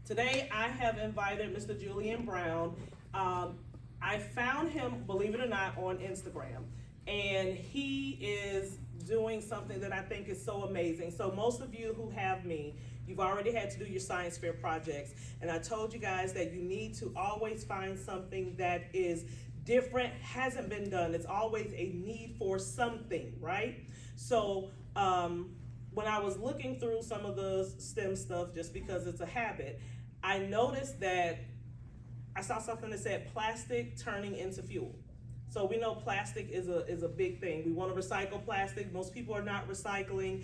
Today I have invited Mr. Julian Brown. I found him, believe it or not, on Instagram, and he is doing something that I think is so amazing. So most of you who have me, you've already had to do your science fair projects, and I told you guys that you need to always find something that is different, hasn't been done. It's always a need for something, right? So when I was looking through some of the STEM stuff, just because it's a habit, I noticed that I saw something that said plastic turning into fuel. So we know plastic is a big thing. We want to recycle plastic. Most people are not recycling.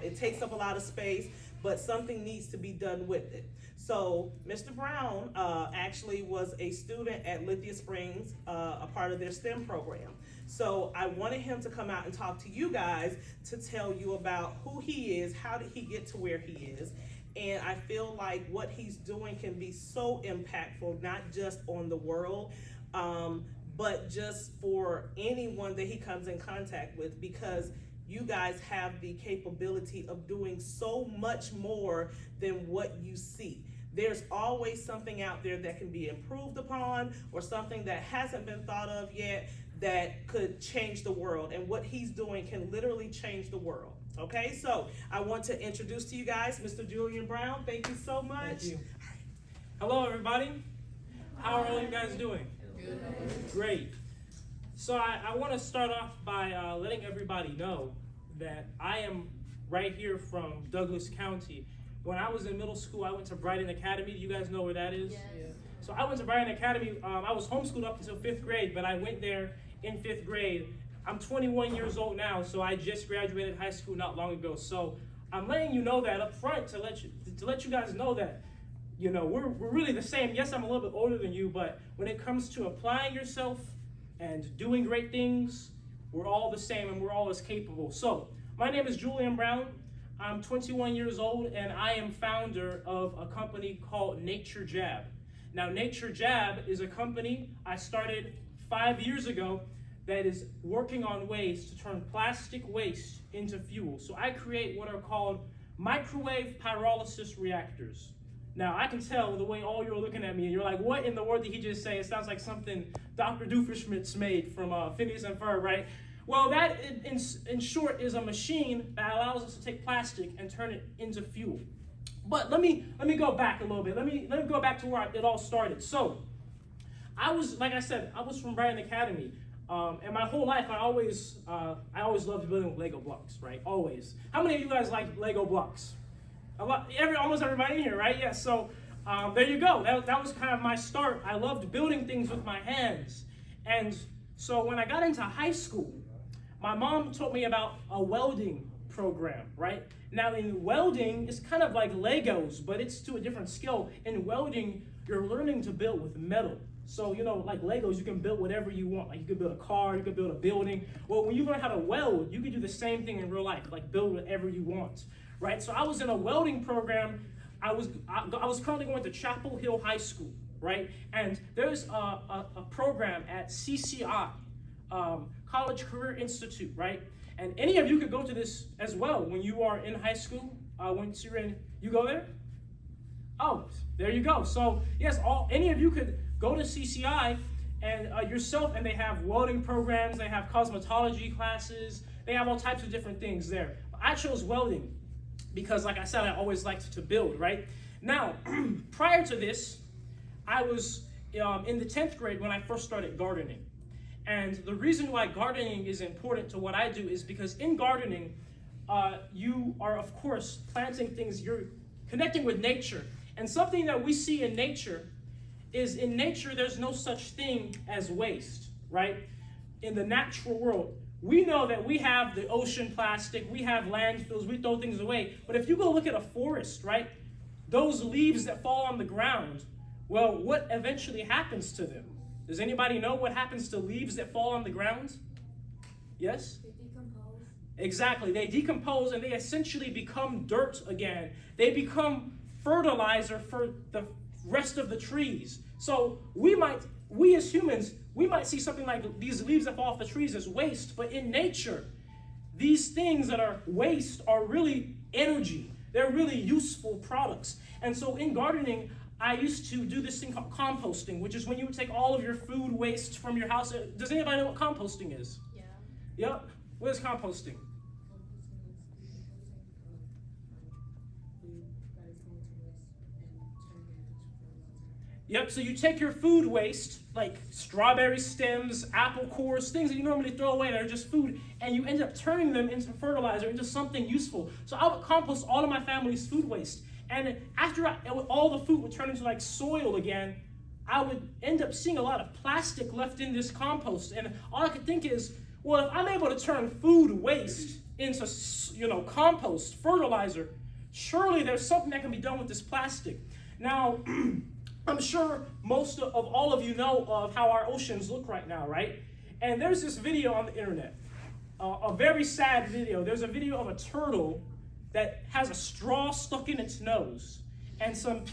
It takes up a lot of space, but something needs to be done with it. So Mr. Brown actually was a student at Lithia Springs, a part of their STEM program. So I wanted him to come out and talk to you guys to tell you about who he is, how did he get to where he is. And I feel like what he's doing can be so impactful, not just on the world, but just for anyone that he comes in contact with, because you guys have the capability of doing so much more than what you see. There's always something out there that can be improved upon, or something that hasn't been thought of yet that could change the world. And what he's doing can literally change the world. Okay, so I want to introduce to you guys Mr. Julian Brown. Thank you so much. Thank you. Hello, everybody. How are all you guys doing? Good. Great. So I want to start off by letting everybody know that I am right here from Douglas County. When I was in middle school, I went to Brighton Academy. Do you guys know where that is? Yes. Yeah. So I went to Brighton Academy. I was homeschooled up until 5th grade, but I went there in 5th grade. I'm 21 years old now, so I just graduated high school not long ago. So I'm letting you know that up front to let you guys know that, you know, we're really the same. Yes, I'm a little bit older than you, but when it comes to applying yourself and doing great things, we're all the same and we're all as capable. So my name is Julian Brown. I'm 21 years old, and I am founder of a company called Naturejab. Now, Naturejab is a company I started 5 years ago that is working on ways to turn plastic waste into fuel. So I create what are called microwave pyrolysis reactors. Now, I can tell the way all you're looking at me, and you're like, what in the world did he just say? It sounds like something Dr. Doofenshmirtz made from Phineas and Ferb, right? Well, that, in short, is a machine that allows us to take plastic and turn it into fuel. But let me go back a little bit. Let me go back to where it all started. So, like I said, I was from Brighton Academy. And my whole life, I always loved building with Lego blocks, right? Always. How many of you guys like Lego blocks? Almost everybody in here, right? Yeah. So there you go. That was kind of my start. I loved building things with my hands, and so when I got into high school, my mom taught me about a welding program, right? Now in welding, it's kind of like Legos, but it's to a different scale. In welding, you're learning to build with metal. So, you know, like Legos, you can build whatever you want. Like you can build a car, you can build a building. Well, when you learn how to weld, you can do the same thing in real life, like build whatever you want, right? So I was in a welding program. I was currently going to Chapel Hill High School, right? And there's a program at CCI, College Career Institute, right? And any of you could go to this as well when you are in high school. You go there? Oh, there you go. So yes, any of you could go to CCI and yourself, and they have welding programs, they have cosmetology classes, they have all types of different things there. I chose welding because, like I said, I always liked to build, right? Now, prior to this, I was in the 10th grade when I first started gardening. And the reason why gardening is important to what I do is because in gardening, you are, of course, planting things, you're connecting with nature. And something that we see in nature is in nature, there's no such thing as waste, right? In the natural world, we know that we have the ocean plastic, we have landfills, we throw things away. But if you go look at a forest, right, those leaves that fall on the ground, well, what eventually happens to them? Does anybody know what happens to leaves that fall on the ground? Yes? They decompose. Exactly. They decompose and they essentially become dirt again. They become fertilizer for the rest of the trees. So we as humans, we might see something like these leaves that fall off the trees as waste, but in nature, these things that are waste are really energy. they're really useful products. And so in gardening, I used to do this thing called composting, which is when you would take all of your food waste from your house. Does anybody know what composting is? Yeah. Yep. What is composting? Yep, so you take your food waste, like strawberry stems, apple cores, things that you normally throw away that are just food, and you end up turning them into fertilizer, into something useful. So I would compost all of my family's food waste. And after all the food would turn into like soil again, I would end up seeing a lot of plastic left in this compost. And all I could think is, well, if I'm able to turn food waste into, compost, fertilizer, surely there's something that can be done with this plastic. Now, I'm sure most of all of you know of how our oceans look right now, right? And there's this video on the internet, a very sad video. There's a video of a turtle that has a straw stuck in its nose. And some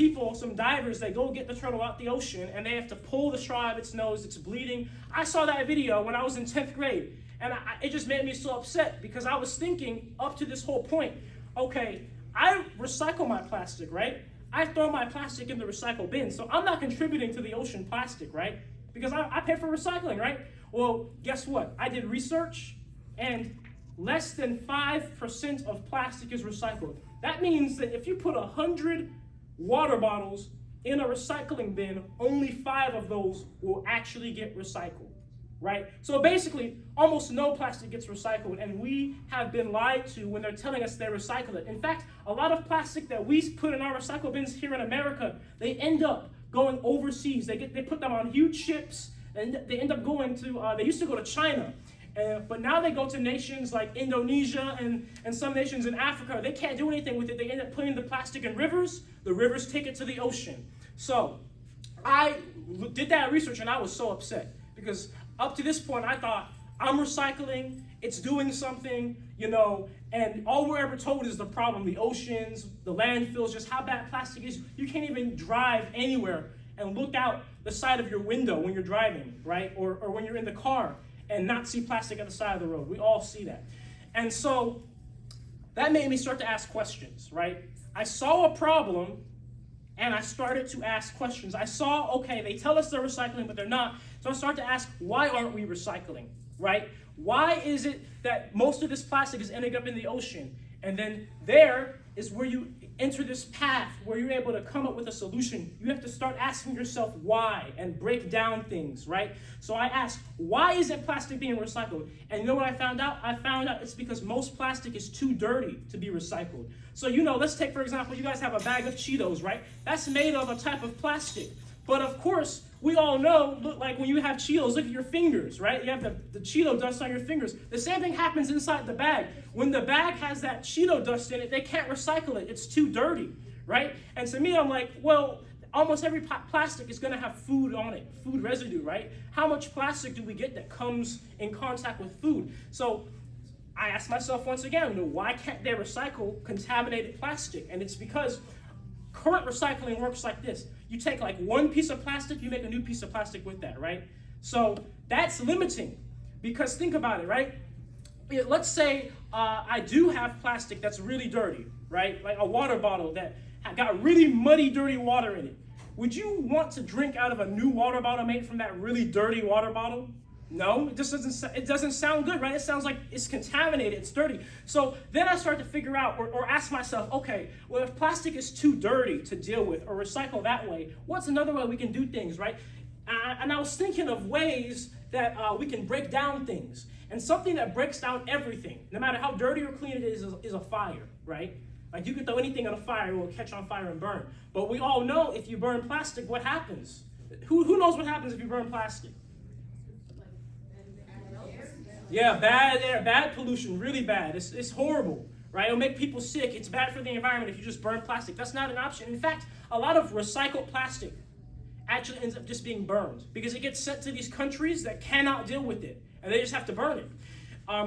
divers, they go get the turtle out the ocean, and they have to pull the straw out of its nose. It's bleeding. I saw that video when I was in 10th grade, and it just made me so upset because I was thinking up to this whole point, okay, I recycle my plastic, right? I throw my plastic in the recycle bin, so I'm not contributing to the ocean plastic, right? Because I pay for recycling, right? Well, guess what? I did research, and less than 5% of plastic is recycled. That means that if you put 100 water bottles in a recycling bin, only 5 of those will actually get recycled, right? So basically, almost no plastic gets recycled, and we have been lied to when they're telling us they recycle it. In fact, a lot of plastic that we put in our recycle bins here in America, they end up going overseas. They put them on huge ships, and they end up going to, they used to go to China, but now they go to nations like Indonesia and some nations in Africa. They can't do anything with it. They end up putting the plastic in rivers. The rivers take it to the ocean. So I did that research, and I was so upset because up to this point, I thought, I'm recycling, it's doing something, and all we're ever told is the problem, the oceans, the landfills, just how bad plastic is. You can't even drive anywhere and look out the side of your window when you're driving, right? Or when you're in the car and not see plastic at the side of the road. We all see that. And so that made me start to ask questions, right? I saw a problem, and I started to ask questions. I saw, okay, they tell us they're recycling, but they're not. So I started to ask, why aren't we recycling, right? Why is it that most of this plastic is ending up in the ocean? And then there is where you enter this path where you're able to come up with a solution. You have to start asking yourself why and break down things, right? So I asked, why isn't plastic being recycled? And you know what I found out? I found out it's because most plastic is too dirty to be recycled. So, let's take, for example, you guys have a bag of Cheetos, right? That's made of a type of plastic. But of course, we all know, look, like when you have Cheetos, look at your fingers, right? You have the Cheeto dust on your fingers. The same thing happens inside the bag. When the bag has that Cheeto dust in it, they can't recycle it. It's too dirty, right? And to me, I'm like, well, almost every plastic is going to have food on it, food residue, right? How much plastic do we get that comes in contact with food? So I asked myself once again, why can't they recycle contaminated plastic? And it's because current recycling works like this. You take like one piece of plastic, you make a new piece of plastic with that, right? So that's limiting because think about it, right? Let's say I do have plastic that's really dirty, right? Like a water bottle that got really muddy, dirty water in it. Would you want to drink out of a new water bottle made from that really dirty water bottle? No, it just doesn't sound good, right? It sounds like it's contaminated, it's dirty. So then I start to figure out or ask myself, okay, well, if plastic is too dirty to deal with or recycle that way, what's another way we can do things, right? And I was thinking of ways that we can break down things. And something that breaks down everything, no matter how dirty or clean it is a fire, right? Like you can throw anything on a fire, it will catch on fire and burn. But we all know if you burn plastic, what happens? Who knows what happens if you burn plastic? Yeah, bad air, bad pollution, really bad. It's horrible, right? It'll make people sick. It's bad for the environment if you just burn plastic. That's not an option. In fact, a lot of recycled plastic actually ends up just being burned because it gets sent to these countries that cannot deal with it, and they just have to burn it.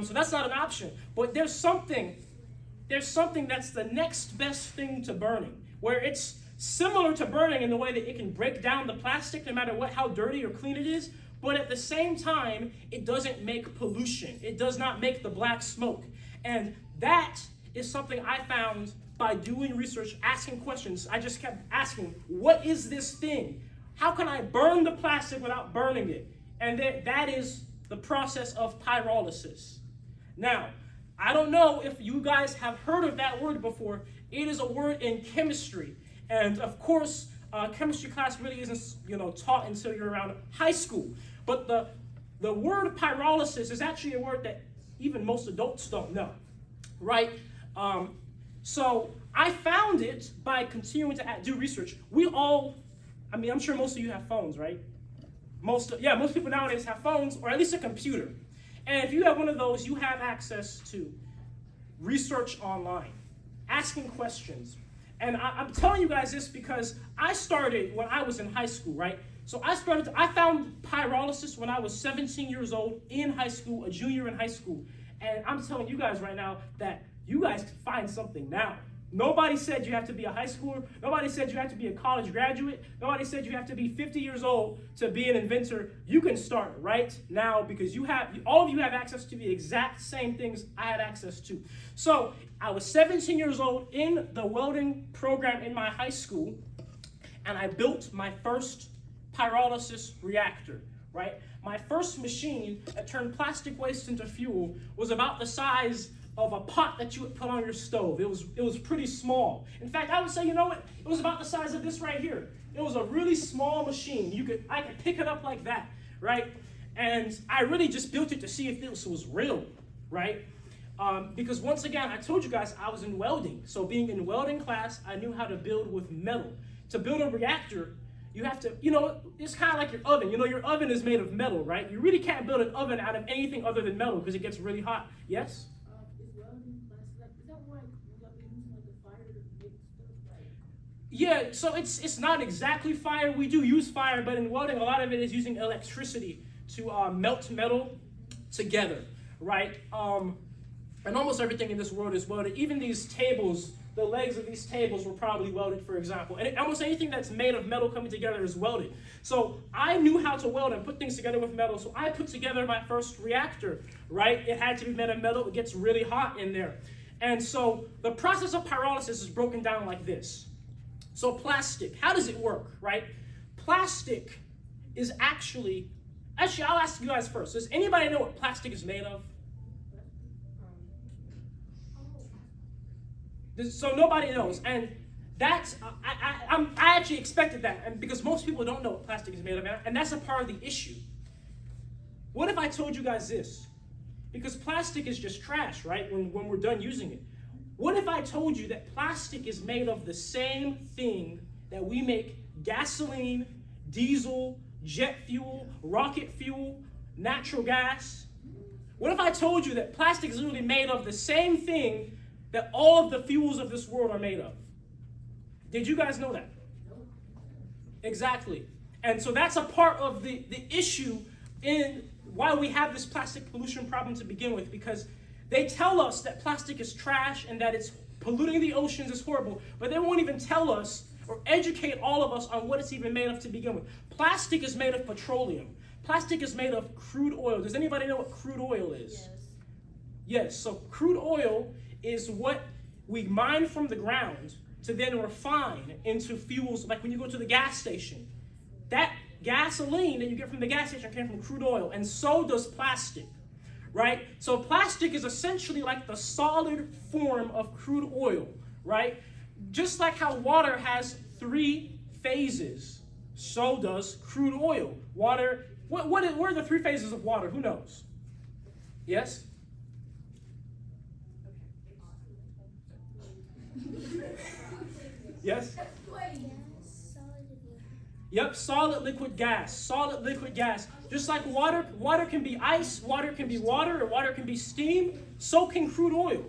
So that's not an option. But there's something that's the next best thing to burning, where it's similar to burning in the way that it can break down the plastic no matter how dirty or clean it is, but at the same time, it doesn't make pollution. It does not make the black smoke. And that is something I found by doing research, asking questions. I just kept asking, what is this thing? How can I burn the plastic without burning it? And that is the process of pyrolysis. Now, I don't know if you guys have heard of that word before. It is a word in chemistry. And of course, chemistry class really isn't taught until you're around high school. But the word pyrolysis is actually a word that even most adults don't know, right? So I found it by continuing to do research. I'm sure most of you have phones, right? Most people nowadays have phones, or at least a computer. And if you have one of those, you have access to research online, asking questions. And I'm telling you guys this because I started when I was in high school, right? So I found pyrolysis when I was 17 years old in high school, a junior in high school. And I'm telling you guys right now that you guys can find something now. Nobody said you have to be a high schooler. Nobody said you have to be a college graduate. Nobody said you have to be 50 years old to be an inventor. You can start right now because all of you have access to the exact same things I had access to. So I was 17 years old in the welding program in my high school, and I built my first pyrolysis reactor, right? My first machine that turned plastic waste into fuel was about the size of a pot that you would put on your stove. It was pretty small. In fact, I would say, it was about the size of this right here. It was a really small machine. I could pick it up like that, right? And I really just built it to see if this was real, right? Because once again, I told you guys I was in welding. So being in welding class, I knew how to build with metal. To build a reactor, you have to, it's kind of like your oven. Your oven is made of metal, right? You really can't build an oven out of anything other than metal because it gets really hot. Yes? Yeah, so it's not exactly fire. We do use fire, but in welding, a lot of it is using electricity to melt metal together, right? And almost everything in this world is welded. Even these tables, the legs of these tables were probably welded, for example. And almost anything that's made of metal coming together is welded. So I knew how to weld and put things together with metal, so I put together my first reactor, right? It had to be made of metal. It gets really hot in there. And so the process of pyrolysis is broken down like this. So plastic, how does it work, right? Plastic is actually, I'll ask you guys first. Does anybody know what plastic is made of? So nobody knows, and that's, I actually expected that, and because most people don't know what plastic is made of, and that's a part of the issue. What if I told you guys this? Because plastic is just trash, right, when we're done using it. What if I told you that plastic is made of the same thing that we make gasoline, diesel, jet fuel, rocket fuel, natural gas? What if I told you that plastic is literally made of the same thing that all of the fuels of this world are made of? Did you guys know that? Exactly. And so that's a part of the issue in why we have this plastic pollution problem to begin with, because they tell us that plastic is trash and that it's polluting the oceans, is horrible, but they won't even tell us or educate all of us on what it's even made of to begin with. Plastic is made of petroleum. Plastic is made of crude oil. Does anybody know what crude oil is? Yes. Yes, so crude oil is what we mine from the ground to then refine into fuels, like when you go to the gas station. That gasoline that you get from the gas station came from crude oil, and so does plastic, right? So plastic is essentially like the solid form of crude oil, right? Just like how water has 3 phases, so does crude oil. Water, what are the 3 phases of water? Who knows? Yes? Yes? Yep, solid, liquid, gas. Solid, liquid, gas. Just like water, water can be ice, water can be water, or water can be steam, so can crude oil.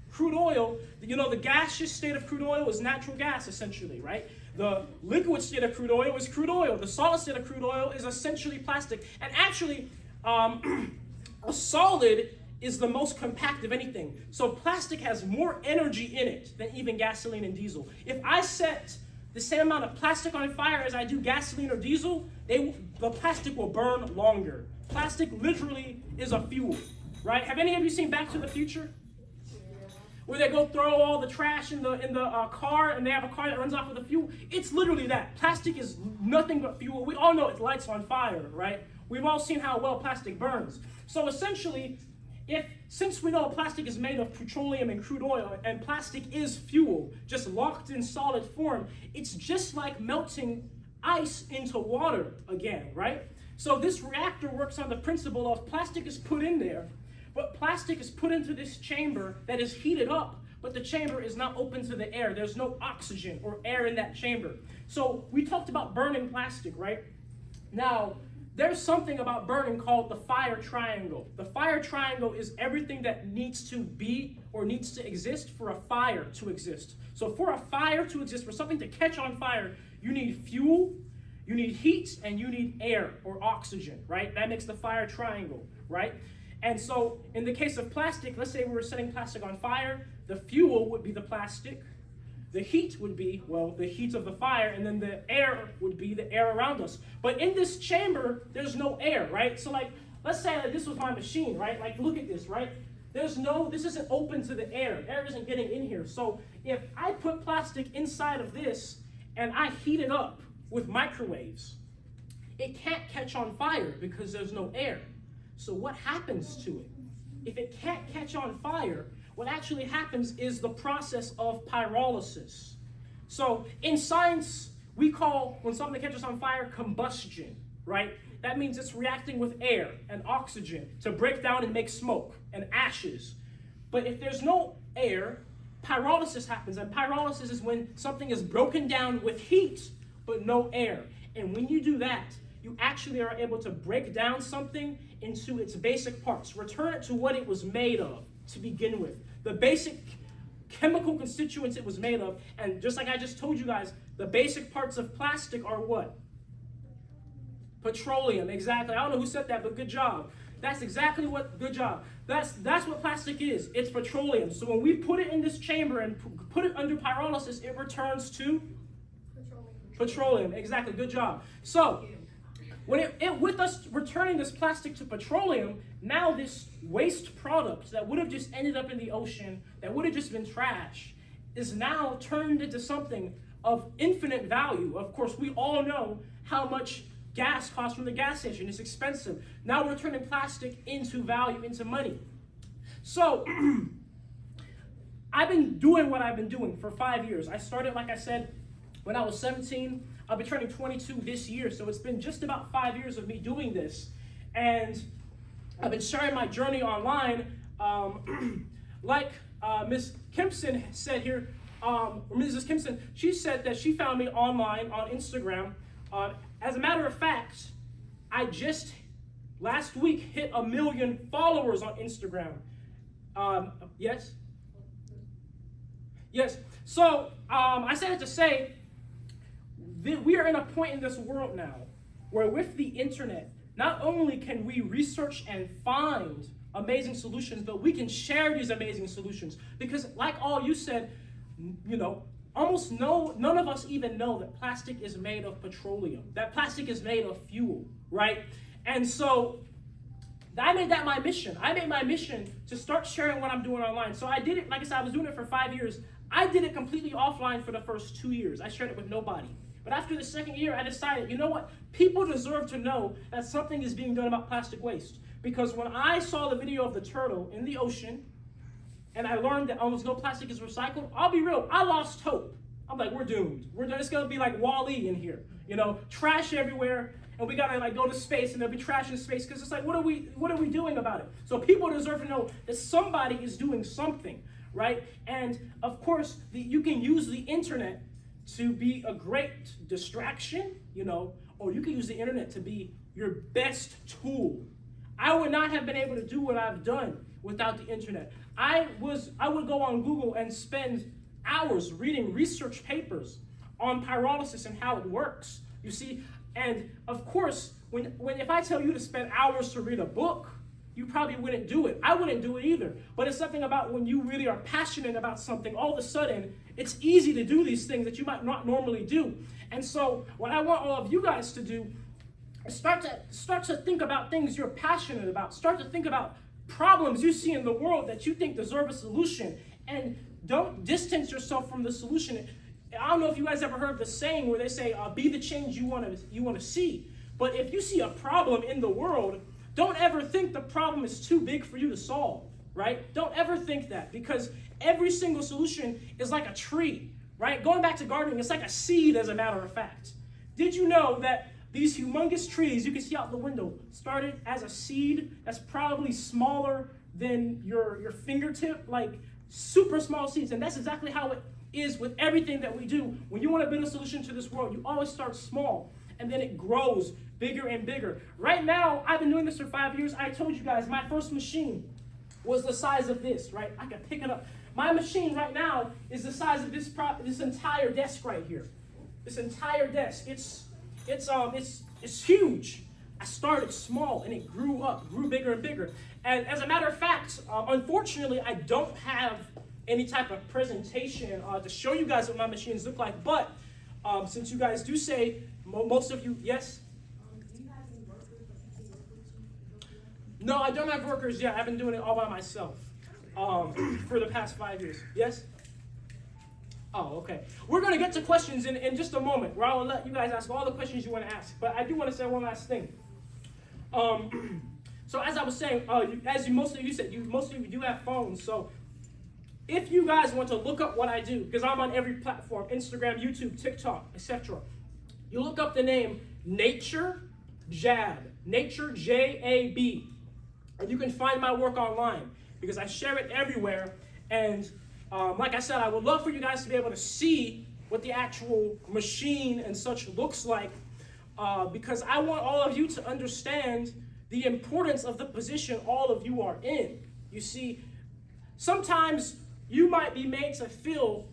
Crude oil, the gaseous state of crude oil is natural gas, essentially, right? The liquid state of crude oil is crude oil. The solid state of crude oil is essentially plastic. And actually, a solid is the most compact of anything. So plastic has more energy in it than even gasoline and diesel. If I set the same amount of plastic on fire as I do gasoline or diesel, the plastic will burn longer. Plastic literally is a fuel, right? Have any of you seen Back to the Future? where they go throw all the trash in the car, and they have a car that runs off with the fuel. It's literally that. Plastic is nothing but fuel. We all know it lights on fire, right? We've all seen how well plastic burns. So essentially, since we know plastic is made of petroleum and crude oil, and plastic is fuel, just locked in solid form, it's just like melting ice into water again, right? So this reactor works on the principle of plastic is put in there, but plastic is put into this chamber that is heated up, but the chamber is not open to the air. There's no oxygen or air in that chamber. So we talked about burning plastic, right? Now, there's something about burning called the fire triangle. The fire triangle is everything that needs to be or needs to exist for a fire to exist. So for a fire to exist, for something to catch on fire, you need fuel, you need heat, and you need air or oxygen, right? That makes the fire triangle, right? And so in the case of plastic, let's say we were setting plastic on fire, the fuel would be the plastic, the heat would be, well, the heat of the fire, and then the air would be the air around us. But in this chamber, there's no air, right? So like, let's say that this was my machine, right? Like, look at this, right? This isn't open to the air. Air isn't getting in here. So if I put plastic inside of this and I heat it up with microwaves, it can't catch on fire because there's no air. So what happens to it? If it can't catch on fire, what actually happens is the process of pyrolysis. So in science, we call when something catches on fire combustion, right? That means it's reacting with air and oxygen to break down and make smoke and ashes. But if there's no air, pyrolysis happens. And pyrolysis is when something is broken down with heat, but no air. And when you do that, you actually are able to break down something into its basic parts, return it to what it was made of to begin with, the basic chemical constituents it was made of. And just like I just told you guys, the basic parts of plastic are what? Petroleum, exactly. I don't know who said that, but good job. That's exactly what, good job. That's what plastic is. It's petroleum. So when we put it in this chamber and put it under pyrolysis, it returns to petroleum. Exactly, good job. So when with us returning this plastic to petroleum, now this waste product that would have just ended up in the ocean, that would have just been trash, is now turned into something of infinite value. Of course, we all know how much gas costs from the gas station. It's expensive. Now we're turning plastic into value, into money. So I've been doing what I've been doing for 5 years. I started, like I said, when I was 17. I'll be turning 22 this year, so it's been just about 5 years of me doing this. And I've been sharing my journey online. Like Ms. Kempson said here, or Mrs. Kempson, she said that she found me online on Instagram. As a matter of fact, I just last week hit 1 million followers on Instagram. Yes? Yes. So I said it to say, we are in a point in this world now where with the internet, not only can we research and find amazing solutions, but we can share these amazing solutions. Because like all you said, you know, none of us even know that plastic is made of petroleum, that plastic is made of fuel, right? And so I made that my mission. I made my mission to start sharing what I'm doing online. So I did it, like I said, I was doing it for 5 years. I did it completely offline for the first 2 years. I shared it with nobody. But after the second year, I decided, you know what? People deserve to know that something is being done about plastic waste. Because when I saw the video of the turtle in the ocean, and I learned that almost no plastic is recycled, I'll be real, I lost hope. I'm like, we're doomed. It's gonna be like Wall-E in here. You know, trash everywhere, and we gotta like go to space, and there'll be trash in space, because it's like, what are we doing about it? So people deserve to know that somebody is doing something, right? And of course, you can use the internet to be a great distraction, you know, or you can use the internet to be your best tool. I would not have been able to do what I've done without the internet. I would go on Google and spend hours reading research papers on pyrolysis and how it works, you see. And of course, if I tell you to spend hours to read a book, you probably wouldn't do it. I wouldn't do it either. But it's something about when you really are passionate about something, all of a sudden, it's easy to do these things that you might not normally do. And so what I want all of you guys to do is start to think about things you're passionate about. Start to think about problems you see in the world that you think deserve a solution. And don't distance yourself from the solution. I don't know if you guys ever heard the saying where they say, be the change you want to see. But if you see a problem in the world, don't ever think the problem is too big for you to solve, right? Don't ever think that, because every single solution is like a tree, right? Going back to gardening, it's like a seed, as a matter of fact. Did you know that these humongous trees you can see out the window started as a seed that's probably smaller than your fingertip, like super small seeds? And that's exactly how it is with everything that we do. When you want to build a solution to this world, you always start small, and then it grows bigger and bigger. Right now, I've been doing this for 5 years. I told you guys, my first machine was the size of this, right? I can pick it up. My machine right now is the size of this entire desk right here. This entire desk. It's huge. I started small, and it grew bigger and bigger. And as a matter of fact, unfortunately, I don't have any type of presentation to show you guys what my machines look like. But since you guys do say, most of you, yes? Do you have any workers or people work with you? No, I don't have workers yet. I've been doing it all by myself for the past 5 years. Yes? Oh, okay. We're going to get to questions in just a moment, where I will let you guys ask all the questions you want to ask. But I do want to say one last thing. So as I was saying, most of you do have phones. So if you guys want to look up what I do, because I'm on every platform, Instagram, YouTube, TikTok, etc., you look up the name Naturejab, Naturejab, and you can find my work online, because I share it everywhere. And like I said, I would love for you guys to be able to see what the actual machine and such looks like, because I want all of you to understand the importance of the position all of you are in. You see, sometimes you might be made to feel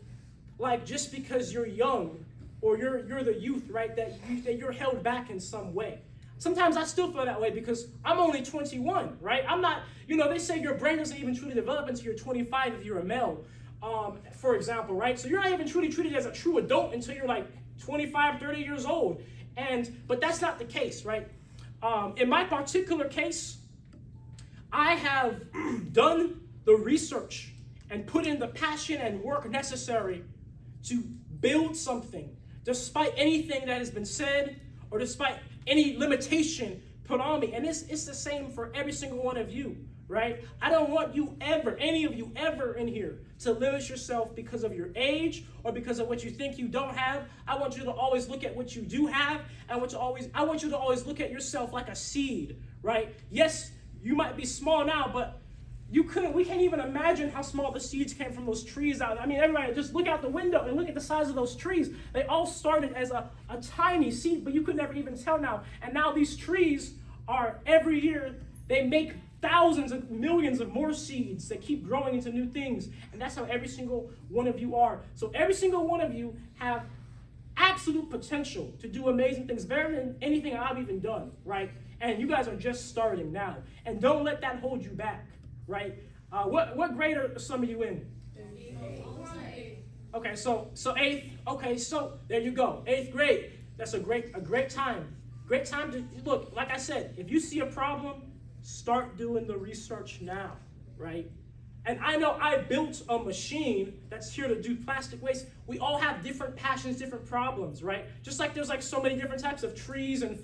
like just because you're young, or you're the youth, right, that you're held back in some way. Sometimes I still feel that way, because I'm only 21, right? I'm not, they say your brain doesn't even truly develop until you're 25 if you're a male, for example, right? So you're not even truly treated as a true adult until you're like 25, 30 years old. But that's not the case, right? In my particular case, I have done the research and put in the passion and work necessary to build something, despite anything that has been said, or despite any limitation put on me. And it's the same for every single one of you, right? I don't want any of you ever in here to limit yourself because of your age or because of what you think you don't have. I want you to always look at what you do have, and I want you to always look at yourself like a seed, right? Yes, you might be small now, but we can't even imagine how small the seeds came from those trees out. I mean, everybody, just look out the window and look at the size of those trees. They all started as a tiny seed, but you could never even tell now. And now these trees are, every year, they make thousands of millions of more seeds that keep growing into new things. And that's how every single one of you are. So every single one of you have absolute potential to do amazing things, better than anything I've even done, right? And you guys are just starting now. And don't let that hold you back. Right? What grade are some of you in? Okay, so 8th. Okay, so there you go. 8th grade. That's a great time. Great time to look. Like I said, if you see a problem, start doing the research now, right? And I know I built a machine that's here to do plastic waste. We all have different passions, different problems, right? Just like there's like so many different types of trees and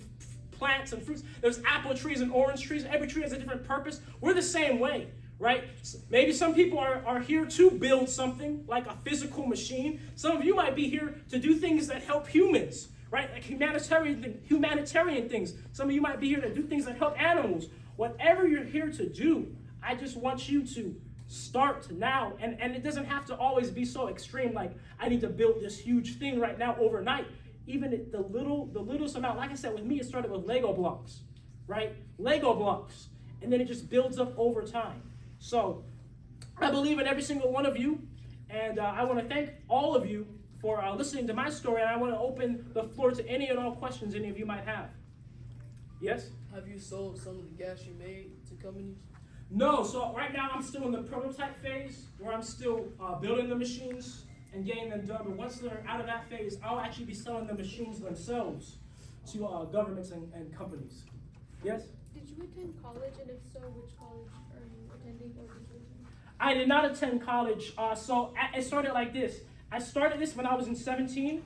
plants and fruits. There's apple trees and orange trees. Every tree has a different purpose. We're the same way, right? Maybe some people are here to build something like a physical machine. Some of you might be here to do things that help humans, right? Like humanitarian things. Some of you might be here to do things that help animals. Whatever you're here to do, I just want you to start now. And it doesn't have to always be so extreme, like I need to build this huge thing right now overnight. Even the littlest amount, like I said, with me, it started with Lego blocks, right? Lego blocks. And then it just builds up over time. So I believe in every single one of you. And I want to thank all of you for listening to my story. And I want to open the floor to any and all questions any of you might have. Yes? Have you sold some of the gas you made to companies? No. So right now I'm still in the prototype phase, where I'm still building the machines and getting them done. But once they're out of that phase, I'll actually be selling the machines themselves to governments and companies. Yes? Did you attend college, and if so, which college are you attending or graduating? I did not attend college, it started like this. I started this when I was 17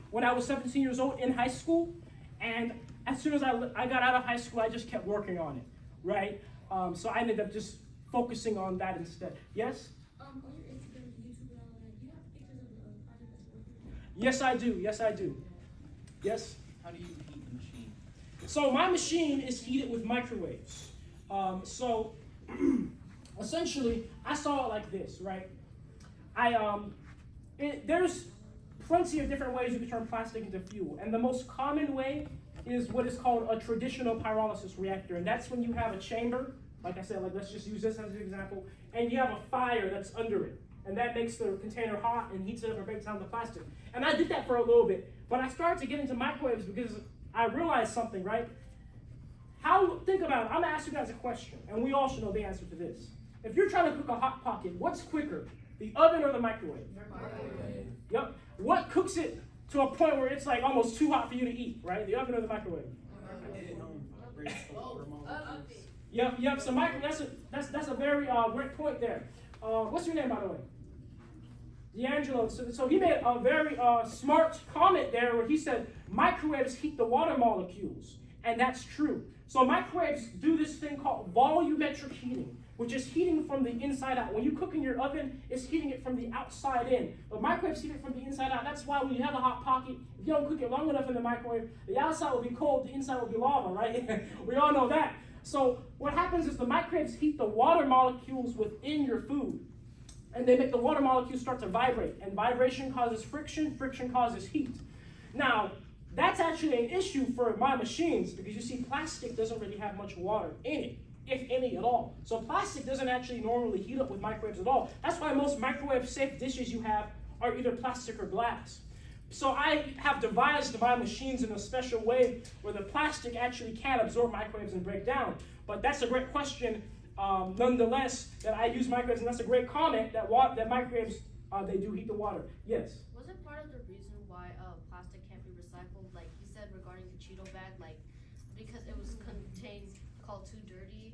years old in high school, and as soon as I got out of high school, I just kept working on it, right? So I ended up just focusing on that instead. Yes? On your Instagram, YouTube, and all that, do you have pictures of the project that's working? Yes, I do. Yes, I do. Yes? How do you heat the machine? So my machine is heated with microwaves. Essentially, I saw it like this, right? There's plenty of different ways you can turn plastic into fuel, and the most common way is what is called a traditional pyrolysis reactor, and that's when you have a chamber, like I said, like let's just use this as an example, and you have a fire that's under it, and that makes the container hot and heats it up and breaks down the plastic. And I did that for a little bit, but I started to get into microwaves because I realized something, right? Think about it, I'm gonna ask you guys a question, and we all should know the answer to this. If you're trying to cook a Hot Pocket, what's quicker, the oven or the microwave? Microwave. Yep. What cooks it to a point where it's like almost too hot for you to eat, right? The oven or the microwave? Yep. So that's a very great point there. What's your name, by the way? D'Angelo. So he made a very smart comment there where he said microwaves heat the water molecules, and that's true. So microwaves do this thing called volumetric heating, which is heating from the inside out. When you cook in your oven, it's heating it from the outside in. But microwaves heat it from the inside out. That's why when you have a Hot Pocket, if you don't cook it long enough in the microwave, the outside will be cold, the inside will be lava, right? We all know that. So what happens is the microwaves heat the water molecules within your food. And they make the water molecules start to vibrate. And vibration causes friction, friction causes heat. Now, that's actually an issue for my machines because you see plastic doesn't really have much water in it, if any at all. So plastic doesn't actually normally heat up with microwaves at all. That's why most microwave safe dishes you have are either plastic or glass. So I have devised my machines in a special way where the plastic actually can absorb microwaves and break down. But that's a great question, nonetheless, that I use microwaves, and that's a great comment that microwaves, they do heat the water. Yes? Was it part of the reason why plastic can't be recycled? Like he said regarding the Cheeto bag, like because it was called too dirty.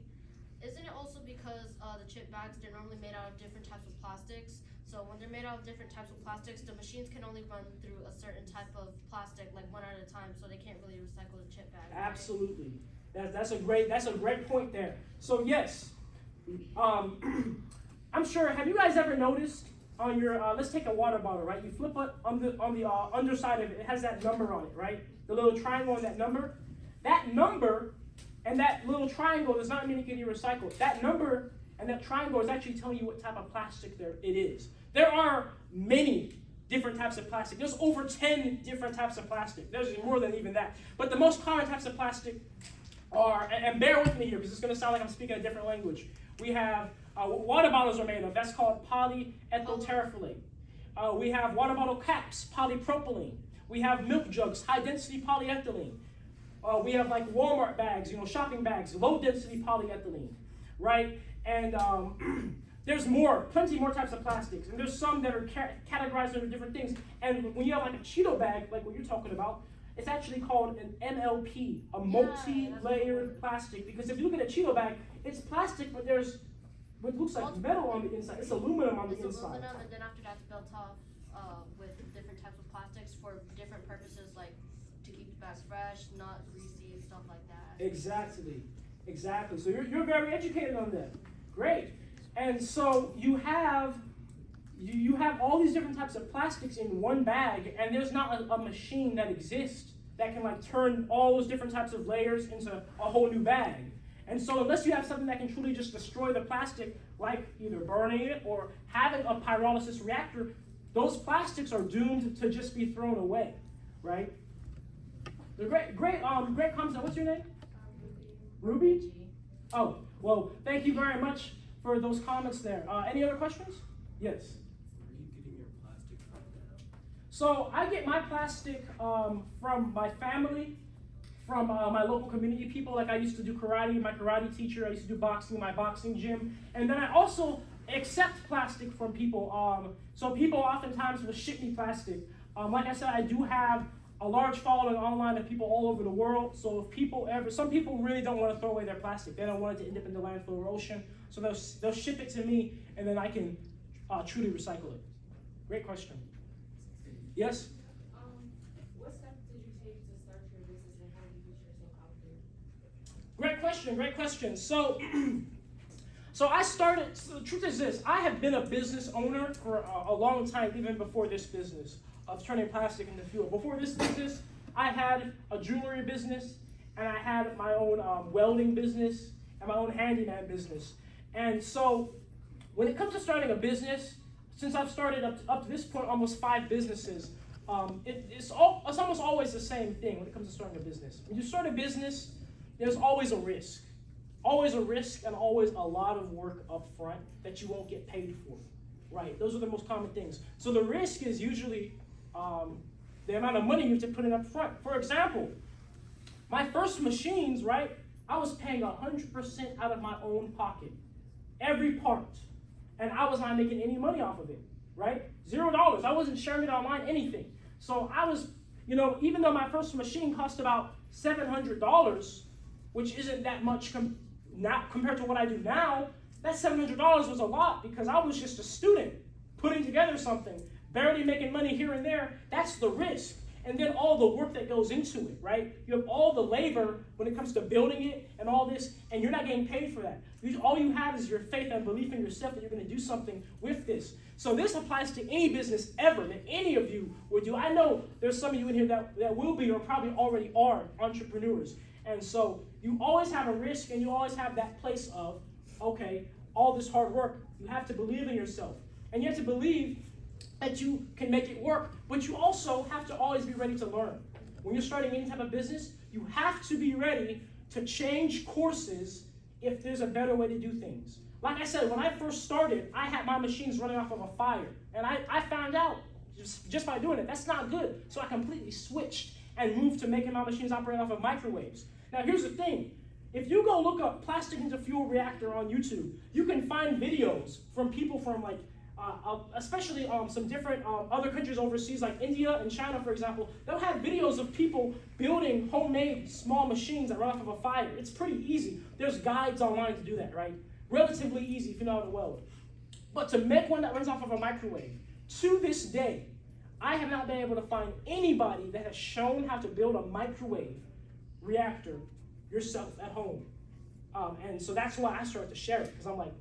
Isn't it also because the chip bags, they're normally made out of different types of plastics? So when they're made out of different types of plastics, the machines can only run through a certain type of plastic, like one at a time, so they can't really recycle the chip bag. Right? Absolutely. That's a great point there. So yes, I'm sure. Have you guys ever noticed on your let's take a water bottle, right? You flip it on the underside of it. It has that number on it, right? The little triangle and that number. That number and that little triangle does not mean it can be recycled. That number and that triangle is actually telling you what type of plastic it is. There are many different types of plastic. There's over 10 different types of plastic. There's more than even that. But the most common types of plastic are, and bear with me here because it's going to sound like I'm speaking a different language. We have what water bottles are made of. That's called polyethyl terephthalate. We have water bottle caps, polypropylene. We have milk jugs, high-density polyethylene. We have like Walmart bags, shopping bags, low-density polyethylene, right? And there's plenty more types of plastics. And there's some that are categorized under different things. And when you have like a Cheeto bag, like what you're talking about, it's actually called an MLP, a multi-layered plastic. Because if you look at a Cheeto bag, it's plastic, but there's what looks like metal on the inside. It's aluminum on the inside. It's aluminum, and then after that's built off with different types of plastics for different purposes, like to keep the bags fresh, not greasy, and stuff like that. Exactly. So you're very educated on that. Great. And so you have all these different types of plastics in one bag, and there's not a machine that exists that can like turn all those different types of layers into a whole new bag. And so unless you have something that can truly just destroy the plastic, like either burning it or having a pyrolysis reactor, those plastics are doomed to just be thrown away, right? The great comments. What's your name? Ruby? Oh, well, thank you very much for those comments there. Any other questions? Yes. Where are you getting your plastic from now? So I get my plastic from my family, from my local community people. Like I used to do karate, my karate teacher. I used to do boxing, my boxing gym. And then I also accept plastic from people. So people oftentimes will ship me plastic. Like I said, I do have a large following online of people all over the world. So if people some people really don't want to throw away their plastic. They don't want it to end up in the landfill or ocean. So they'll ship it to me, and then I can truly recycle it. Great question. Yes? What steps did you take to start your business and how did you get yourself out there? Great question. So I started, so the truth is this, I have been a business owner for a long time, even before this business of turning plastic into fuel. Before this business, I had a jewelry business, and I had my own welding business, and my own handyman business. And so when it comes to starting a business, since I've started up to this point almost 5 businesses, it's almost always the same thing when it comes to starting a business. When you start a business, there's always a risk. Always a risk and always a lot of work up front that you won't get paid for, right? Those are the most common things. So the risk is usually the amount of money you have to put in up front. For example, my first machines, right, I was paying 100% out of my own pocket, every part. And I was not making any money off of it, right? $0. I wasn't sharing it online, anything. So I was, even though my first machine cost about $700, which isn't that much compared to what I do now, that $700 was a lot because I was just a student putting together something, barely making money here and there. That's the risk. And then all the work that goes into it, right? You have all the labor when it comes to building it and all this, and you're not getting paid for that. All you have is your faith and belief in yourself that you're going to do something with this. So this applies to any business ever that any of you would do. I know there's some of you in here that will be or probably already are entrepreneurs. And so you always have a risk, and you always have that place of, okay, all this hard work, you have to believe in yourself. And you have to believe that you can make it work, but you also have to always be ready to learn. When you're starting any type of business, you have to be ready to change courses if there's a better way to do things. Like I said, when I first started, I had my machines running off of a fire, and I found out just by doing it, that's not good. So I completely switched and moved to making my machines operate off of microwaves. Now here's the thing, if you go look up plastic into fuel reactor on YouTube, you can find videos from people from especially some different other countries overseas, like India and China, for example. They'll have videos of people building homemade small machines that run off of a fire. It's pretty easy. There's guides online to do that, right? Relatively easy if you know how to weld. But to make one that runs off of a microwave, to this day, I have not been able to find anybody that has shown how to build a microwave reactor yourself at home. And so that's why I started to share it, because I'm like,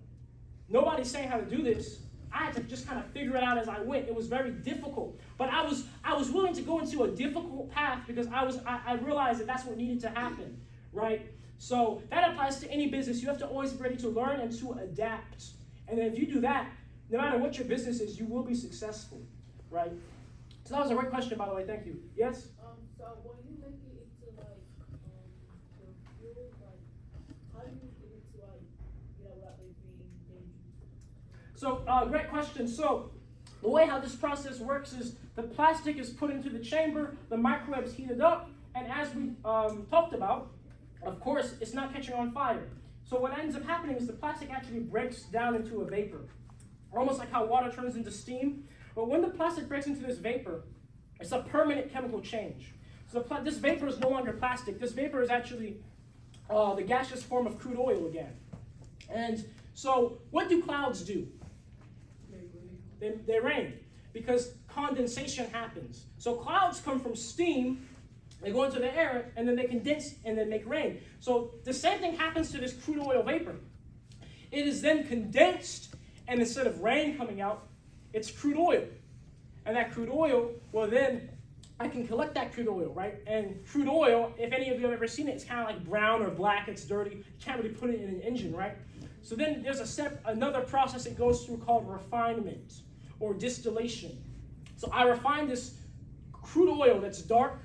nobody's saying how to do this. I had to just kind of figure it out as I went. It was very difficult, but I was willing to go into a difficult path because I realized that that's what needed to happen, right? So that applies to any business. You have to always be ready to learn and to adapt. And then if you do that, no matter what your business is, you will be successful, right? So that was a great question, by the way. Thank you. Yes? So when you make it into the fuel, how do you get it to without it being dangerous? So, great question. So, the way how this process works is the plastic is put into the chamber, the microwave is heated up, and as we talked about, of course, it's not catching on fire. So what ends up happening is the plastic actually breaks down into a vapor, almost like how water turns into steam. But when the plastic breaks into this vapor, it's a permanent chemical change. So this vapor is no longer plastic. This vapor is actually the gaseous form of crude oil again. And so what do clouds do? They rain because condensation happens. So clouds come from steam, they go into the air, and then they condense and then make rain. So the same thing happens to this crude oil vapor. It is then condensed, and instead of rain coming out, it's crude oil. And that crude oil, well then, I can collect that crude oil, right? And crude oil, if any of you have ever seen it, it's kind of like brown or black, it's dirty. You can't really put it in an engine, right? So then there's another process it goes through called refinement or distillation. So I refine this crude oil that's dark,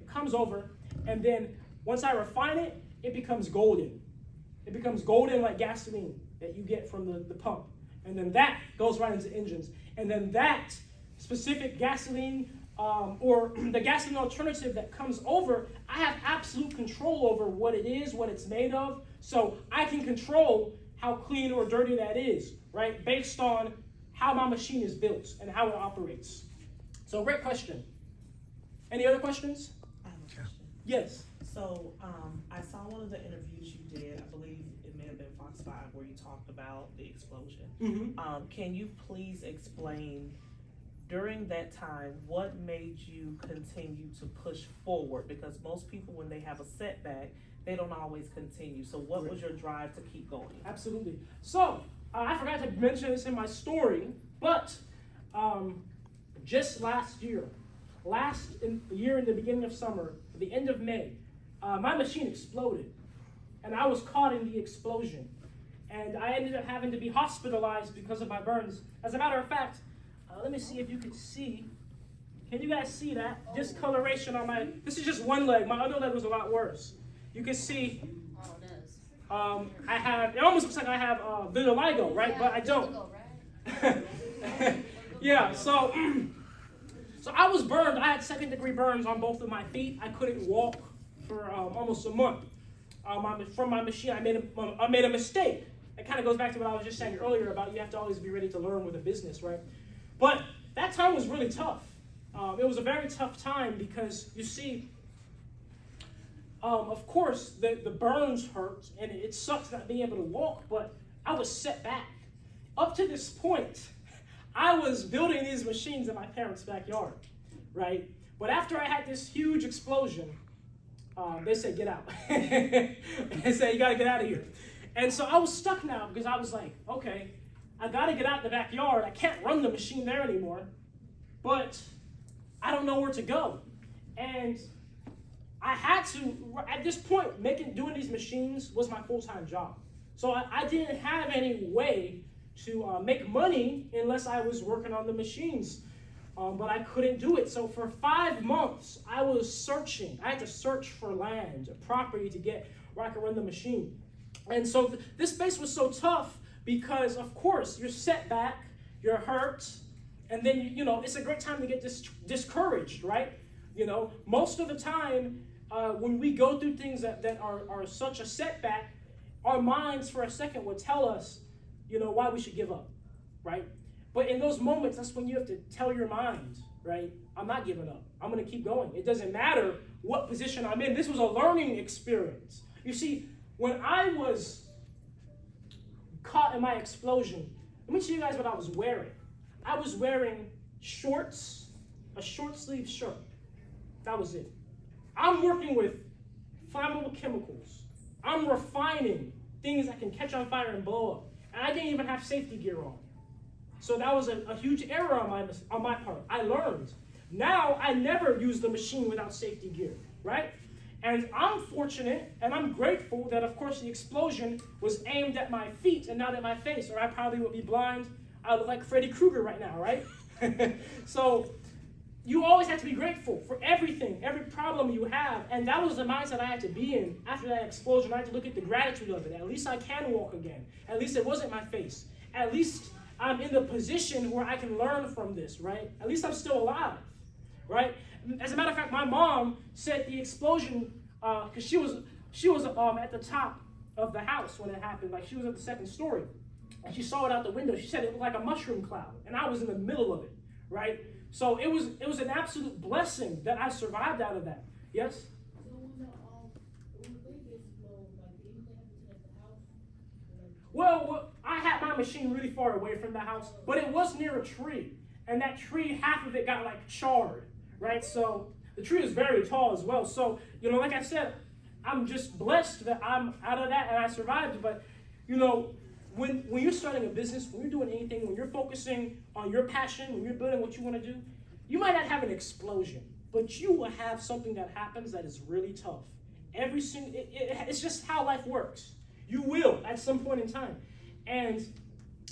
it comes over, and then once I refine it, it becomes golden. It becomes golden like gasoline that you get from the pump. And then that goes right into engines. And then that specific gasoline or the gasoline alternative that comes over, I have absolute control over what it is, what it's made of. So I can control how clean or dirty that is, right? Based on how my machine is built and how it operates. So great question. Any other questions? I have a question. Yes. So, I saw one of the interviews you did, I believe it may have been Fox 5, where you talked about the explosion. Mm-hmm. Can you please explain, during that time, what made you continue to push forward? Because most people, when they have a setback, they don't always continue. So what was your drive to keep going? Absolutely. So, I forgot to mention this in my story, but just last year in the beginning of summer, at the end of May, my machine exploded, and I was caught in the explosion. And I ended up having to be hospitalized because of my burns. As a matter of fact, let me see if you can see. Can you guys see that? Discoloration on my, this is just one leg. My other leg was a lot worse. You can see, Oh, it is. I have, it almost looks like I have vitiligo, right? Yeah, But I don't. vitiligo, right? Yeah, so I was burned. I had second-degree burns on both of my feet. I couldn't walk for almost a month. From my machine, I made a mistake. It kind of goes back to what I was just saying earlier about you have to always be ready to learn with a business, right? But that time was really tough. It was a very tough time because, you see, of course, the burns hurt, and it sucked not being able to walk, but I was set back. Up to this point, I was building these machines in my parents' backyard, right? But after I had this huge explosion, they said, get out. They said, you gotta get out of here. And so I was stuck now because I was like, okay, I gotta get out in the backyard. I can't run the machine there anymore, but I don't know where to go. And I had to, at this point, doing these machines was my full-time job. So I didn't have any way to make money unless I was working on the machines. But I couldn't do it. So for 5 months, I was searching. I had to search for land, a property to get where I could run the machine. And so this space was so tough because, of course, you're set back, you're hurt, and then, it's a great time to get discouraged, right? Most of the time, when we go through things that are such a setback, our minds for a second will tell us, why we should give up, right? But in those moments, that's when you have to tell your mind, right? I'm not giving up. I'm going to keep going. It doesn't matter what position I'm in. This was a learning experience. You see, when I was caught in my explosion, let me show you guys what I was wearing. I was wearing shorts, a short sleeve shirt. That was it. I'm working with flammable chemicals. I'm refining things that can catch on fire and blow up. And I didn't even have safety gear on. So that was a huge error on my part. I learned. Now I never use the machine without safety gear, right? And I'm fortunate and I'm grateful that, of course, the explosion was aimed at my feet and not at my face, or I probably would be blind. I look like Freddy Krueger right now, right? So you always have to be grateful for everything, every problem you have. And that was the mindset I had to be in after that explosion. I had to look at the gratitude of it. At least I can walk again. At least it wasn't my face. At least I'm in the position where I can learn from this, right? At least I'm still alive, right? As a matter of fact, my mom said the explosion, because she was at the top of the house when it happened. Like, she was at the second story, and she saw it out the window. She said it looked like a mushroom cloud, and I was in the middle of it, right? So it was an absolute blessing that I survived out of that. Yes? So when the thing exploded, like, did anything happen to the house? Well, I had my machine really far away from the house, but it was near a tree, and that tree, half of it got like charred, right? So the tree is very tall as well. So, like I said, I'm just blessed that I'm out of that and I survived. But, when you're starting a business, when you're doing anything, when you're focusing on your passion, when you're building what you want to do, you might not have an explosion, but you will have something that happens that is really tough. It's just how life works. You will at some point in time. And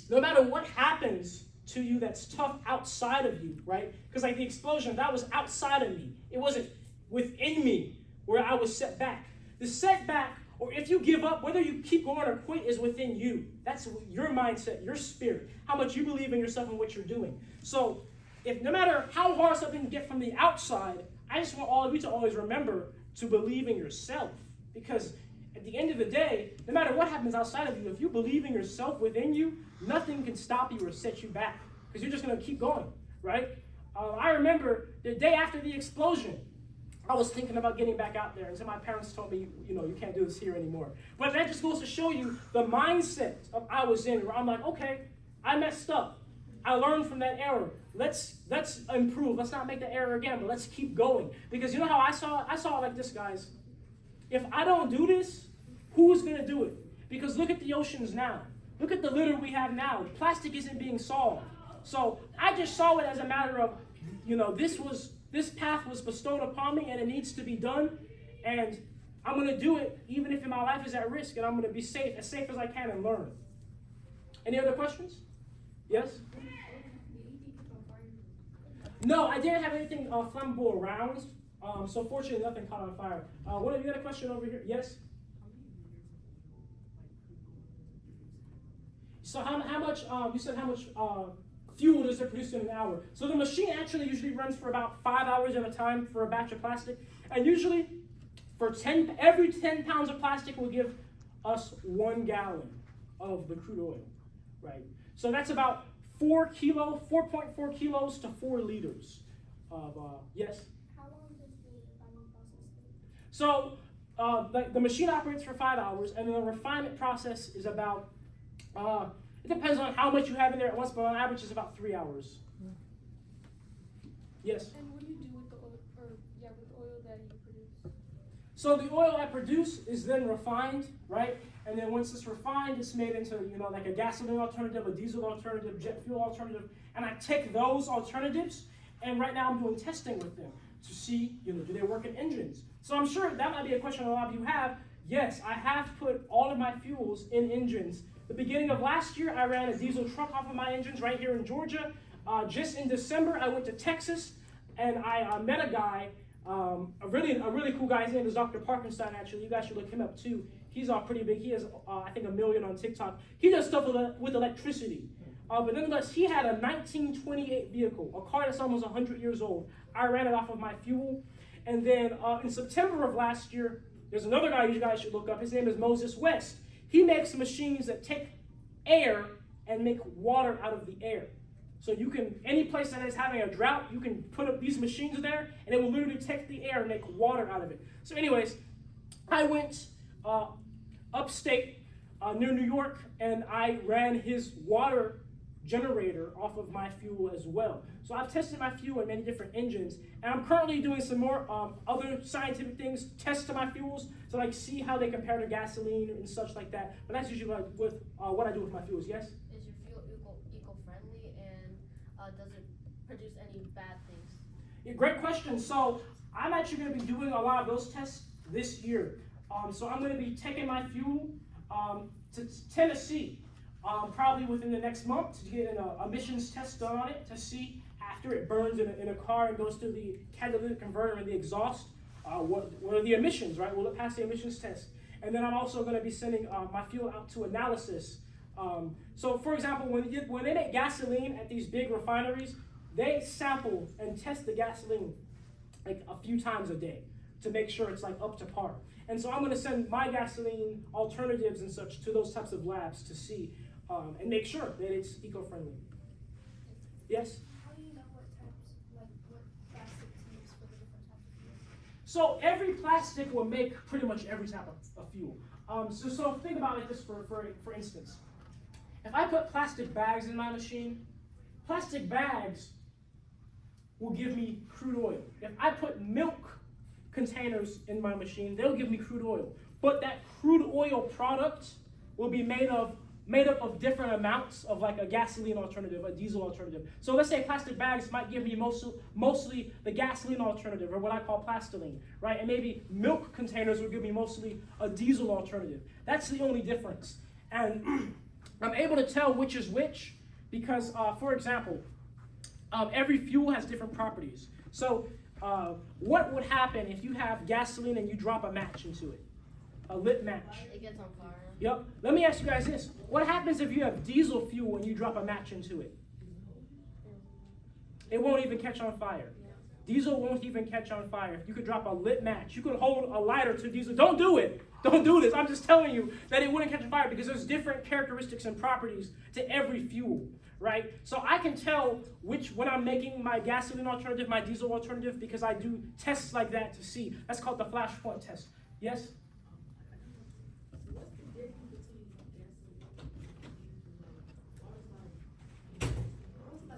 no matter what happens to you that's tough outside of you, right? Because like the explosion, that was outside of me. It wasn't within me where I was set back. The setback, or if you give up, whether you keep going or quit, is within you. That's your mindset, your spirit, how much you believe in yourself and what you're doing. So if no matter how hard something can get from the outside, I just want all of you to always remember to believe in yourself. Because at the end of the day, no matter what happens outside of you, if you believe in yourself within you, nothing can stop you or set you back. Because you're just going to keep going, right? I remember the day after the explosion, I was thinking about getting back out there until my parents told me, you can't do this here anymore. But that just goes to show you the mindset I was in, where I'm like, okay, I messed up. I learned from that error. Let's improve. Let's not make the error again, but let's keep going. Because you know how I saw it? I saw it like this, guys. If I don't do this, who's going to do it? Because look at the oceans now. Look at the litter we have now. Plastic isn't being solved. So I just saw it as a matter of, this path was bestowed upon me and it needs to be done. And I'm going to do it even if my life is at risk, and I'm going to be safe as I can and learn. Any other questions? Yes? No, I didn't have anything flammable around. So fortunately, nothing caught on fire. One of you got a question over here? Yes? So how much, you said how much fuel does it produce in an hour? So the machine actually usually runs for about 5 hours at a time for a batch of plastic. And usually, every 10 pounds of plastic will give us 1 gallon of the crude oil, right? So that's about 4.4 kilos to 4 liters of, yes? How long does the refining process take? So the machine operates for 5 hours, and then the refinement process is about, it depends on how much you have in there at once, but on average it's about 3 hours. Yes? And what do you do with the oil, with the oil that you produce? So the oil I produce is then refined, right? And then once it's refined, it's made into, like a gasoline alternative, a diesel alternative, jet fuel alternative. And I take those alternatives, and right now I'm doing testing with them to see, do they work in engines? So I'm sure that might be a question a lot of you have. Yes, I have put all of my fuels in engines. The beginning of last year, I ran a diesel truck off of my engines right here in Georgia. Just in December, I went to Texas, and I met a guy, a really cool guy. His name is Dr. Parkenstein, actually. You guys should look him up, too. He's pretty big. He has, I think, 1 million on TikTok. He does stuff with electricity. But nonetheless, he had a 1928 vehicle, a car that's almost 100 years old. I ran it off of my fuel. And then in September of last year, there's another guy you guys should look up. His name is Moses West. He makes machines that take air and make water out of the air. So you can, any place that is having a drought, you can put up these machines there, and it will literally take the air and make water out of it. So anyways, I went upstate near New York, and I ran his water generator off of my fuel as well. So I've tested my fuel in many different engines, and I'm currently doing some more other scientific things, tests to my fuels, to see how they compare to gasoline and such like that. But that's usually with what I do with my fuels. Yes? Is your fuel eco-friendly, and does it produce any bad things? Yeah, great question. So I'm actually going to be doing a lot of those tests this year. So I'm going to be taking my fuel to Tennessee, probably within the next month, to get an emissions test done on it to see after it burns in a car and goes through the catalytic converter and the exhaust, what are the emissions, right? Will it pass the emissions test? And then I'm also going to be sending my fuel out to analysis. So for example, when they make gasoline at these big refineries, they sample and test the gasoline like a few times a day to make sure it's up to par. And so I'm going to send my gasoline alternatives and such to those types of labs to see and make sure that it's eco-friendly. Yes? How do you know what plastic to use for the different types of fuel? So every plastic will make pretty much every type of fuel. So think about it this for instance. If I put plastic bags in my machine, plastic bags will give me crude oil. If I put milk containers in my machine, they'll give me crude oil. But that crude oil product will be made up of different amounts of a gasoline alternative, a diesel alternative. So let's say plastic bags might give me mostly the gasoline alternative, or what I call plastiline, right? And maybe milk containers will give me mostly a diesel alternative. That's the only difference. And I'm able to tell which is which because, for example, every fuel has different properties. So what would happen if you have gasoline and you drop a match into it? A lit match. It gets on fire. Yep. Let me ask you guys this. What happens if you have diesel fuel and you drop a match into it? It won't even catch on fire. Diesel won't even catch on fire. If you could drop a lit match, you could hold a lighter to diesel. Don't do it. Don't do this. I'm just telling you that it wouldn't catch on fire because there's different characteristics and properties to every fuel, right? So I can tell when I'm making my gasoline alternative, my diesel alternative, because I do tests like that to see. That's called the flashpoint test. Yes? So what's the difference between gasoline and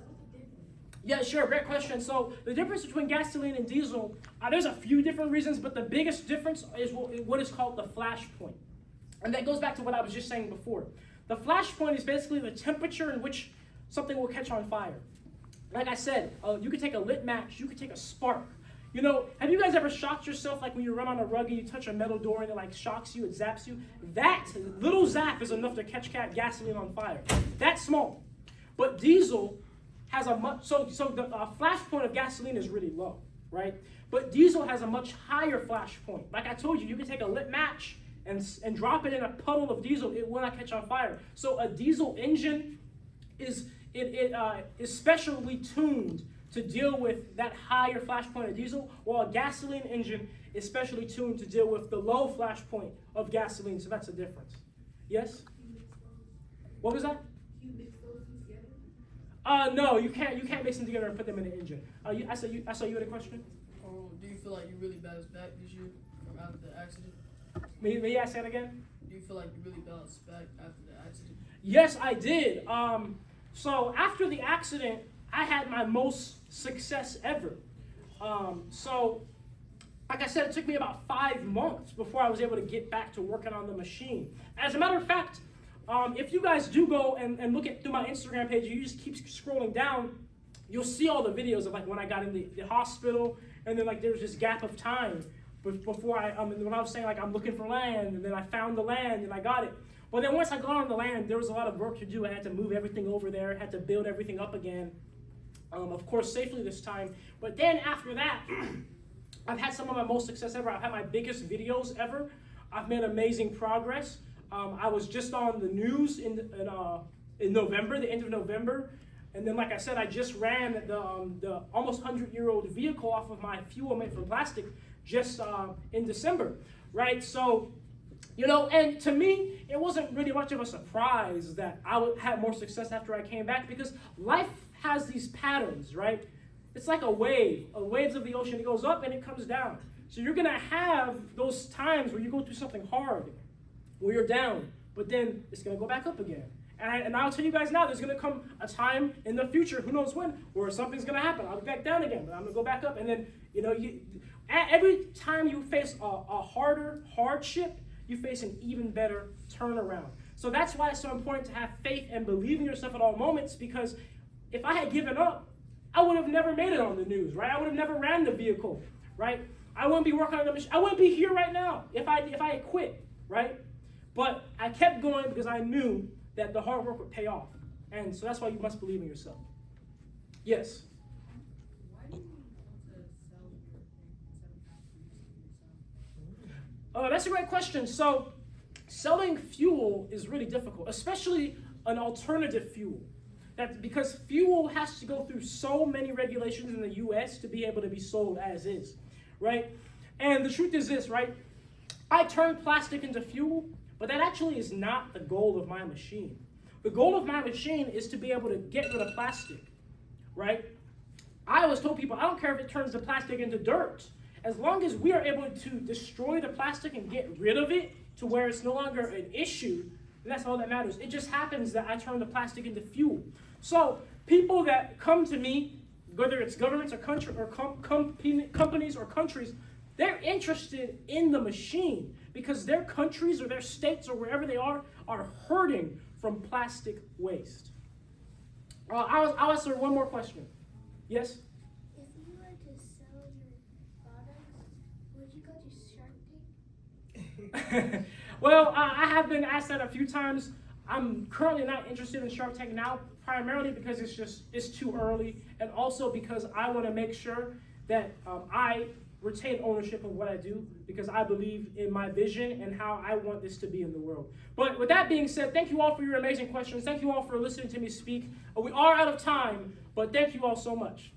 what's the difference? Yeah, sure, great question. So the difference between gasoline and diesel, there's a few different reasons, but the biggest difference is what is called the flash point. And that goes back to what I was just saying before. The flash point is basically the temperature in which something will catch on fire. Like I said, you could take a lit match, you could take a spark. You know, have you guys ever shocked yourself, like when you run on a rug and you touch a metal door and it like shocks you, it zaps you? That little zap is enough to catch gasoline on fire. That's small. But diesel has a much, so the flash point of gasoline is really low, right? But diesel has a much higher flash point. Like I told you, you can take a lit match and drop it in a puddle of diesel, it will not catch on fire. So a diesel engine is specially tuned to deal with that higher flash point of diesel, while a gasoline engine is specially tuned to deal with the low flash point of gasoline. So that's a difference. Yes? What was that? You mix those two together? No, you can't mix them together and put them in an engine. I saw you had a question? Do you feel like you really bounced back this year from after the accident? May you ask that again? Do you feel like you really bounced back after the accident? Yes, I did. So after the accident, I had my most success ever. So, like I said, it took me about 5 months before I was able to get back to working on the machine. As a matter of fact, if you guys do go and look through my Instagram page, you just keep scrolling down, you'll see all the videos of like when I got in the hospital, and then like there was this gap of time before when I was saying like I'm looking for land, and then I found the land and I got it. But then once I got on the land, there was a lot of work to do. I had to move everything over there, had to build everything up again, of course safely this time. But then after that, I've had some of my most success ever. I've had my biggest videos ever. I've made amazing progress. I was just on the news in November, the end of November. And then, like I said, I just ran the almost 100-year-old vehicle off of my fuel made from plastic just in December, right? So, you know, and to me, it wasn't really much of a surprise that I would have more success after I came back, because life has these patterns, right? It's like a wave. Waves of the ocean, it goes up and it comes down. So you're gonna have those times where you go through something hard, where you're down, but then it's gonna go back up again. And I'll tell you guys now, there's gonna come a time in the future, who knows when, where something's gonna happen. I'll be back down again, but I'm gonna go back up. And then, you know, every time you face a harder hardship, you face an even better turnaround. So that's why it's so important to have faith and believe in yourself at all moments, because if I had given up, I would have never made it on the news, right? I would have never ran the vehicle, right? I wouldn't be working on the machine. I wouldn't be here right now if I had quit, right? But I kept going because I knew that the hard work would pay off. And so that's why you must believe in yourself. Yes? Why do you want to sell your thing instead of not producing yourself? That's a great question. So selling fuel is really difficult, especially an alternative fuel. That's because fuel has to go through so many regulations in the US to be able to be sold as is, right? And the truth is this, right? I turned plastic into fuel, but that actually is not the goal of my machine. The goal of my machine is to be able to get rid of plastic, right? I always told people, I don't care if it turns the plastic into dirt. As long as we are able to destroy the plastic and get rid of it to where it's no longer an issue, that's all that matters. It just happens that I turn the plastic into fuel. So people that come to me, whether it's governments or companies or countries, they're interested in the machine because their countries or their states or wherever they are hurting from plastic waste. I'll answer one more question. Yes? If you were to sell your products, would you go to Shark Tank? Well, I have been asked that a few times. I'm currently not interested in Shark Tank now, primarily because it's too early, and also because I want to make sure that I retain ownership of what I do, because I believe in my vision and how I want this to be in the world. But with that being said, thank you all for your amazing questions. Thank you all for listening to me speak. We are out of time, but thank you all so much.